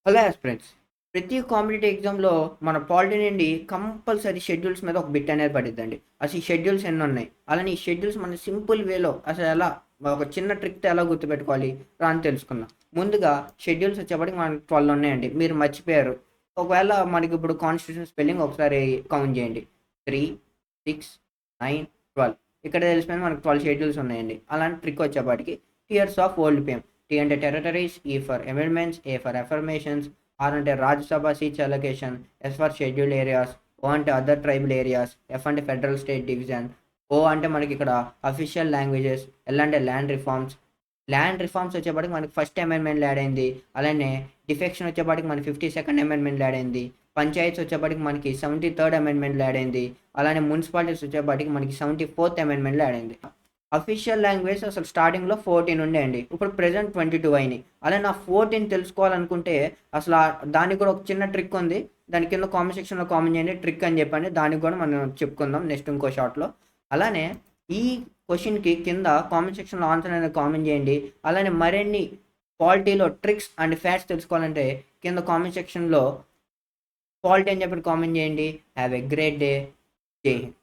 Hello aspirants. ప్రతి competitive ఎగ్జామ్‌లో మన పాలిటీ నుండి కంపల్సరీ షెడ్యూల్స్ మీద ఒక బిట్ అనేది పడిద్దండి. అసలు ఈ షెడ్యూల్స్ ఎన్నున్నాయి? అలానే ఈ షెడ్యూల్స్ మన సింపుల్ వేలో అసలెలా ఒక చిన్న ట్రిక్‌తో ఎలా గుర్తుపెట్టుకోవాలి రా అని తెలుసుకుందాం. ముందుగా షెడ్యూల్స్ వచ్చేప్పటికి మనకు 12 ఉన్నాయండి. మీరు మర్చిపోయారు. ఒకవేళ మనకిప్పుడు కాన్స్టిట్యూషన్ స్పెల్లింగ్ ఒకసారి కౌంట్ చేయండి. 3, 6, 9, 12 ఇక్కడ తెలిసిపోయింది మనకు 12 షెడ్యూల్స్ ఉన్నాయండి. అలాంటి ట్రిక్ వచ్చేప్పటికి tears of old fame. T అంటే territories, E for amendments, A for affirmations, R అంటే Rajya Sabha seats allocation, S for scheduled areas, O అంటే అదర్ ట్రైబల్ ఏరియాస్, ఎఫ్ అంటే ఫెడరల్ స్టేట్ డివిజన్, ఓ అంటే మనకి ఇక్కడ అఫీషియల్ లాంగ్వేజెస్, ఎల్ అంటే land reforms. Land reforms వచ్చేప్పటికి మనకి ఫస్ట్ అమెండ్మెంట్ యాడ్ అయింది. అలానే డిఫెక్షన్ వచ్చేప్పటికి మనకి 52nd అమెండ్మెంట్ యాడ్ అయింది. పంచాయత్స్ వచ్చేప్పటికి మనకి 73rd అమెండ్మెంట్ యాడ్ అయింది. అలానే మున్సిపాలిటీస్ వచ్చేప్పటికి మనకి 74th అమెండ్మెంట్ యాడ్ అయింది. అఫీషియల్ లాంగ్వేజ్ అసలు స్టార్టింగ్‌లో 14 ఉండేయండి. ఇప్పుడు ప్రెజెంట్ 22 అయినాయి. అలా నా 14 తెలుసుకోవాలనుకుంటే అసల దానికి కూడా ఒక చిన్న ట్రిక్ ఉంది. దాని కింద కామెంట్ సెక్షన్‌లో కామెంట్ చేయండి ట్రిక్ అని చెప్పండి. దానికి కూడా మనం చెప్పుకుందాం నెక్స్ట్ ఇంకో షార్ట్‌లో. అలానే ఈ క్వెషన్‌కి కింద కామెంట్ సెక్షన్‌లో ఆన్సర్ అనేది కామెంట్ చేయండి. అలానే మరిన్ని పాలిటీలో ట్రిక్స్ అండ్ ఫ్యాక్ట్స్ తెలుసుకోవాలంటే కింద కామెంట్ సెక్షన్‌లో పాలిటీ అని చెప్పి కామెంట్ చేయండి. Have a great day. జై హింద్.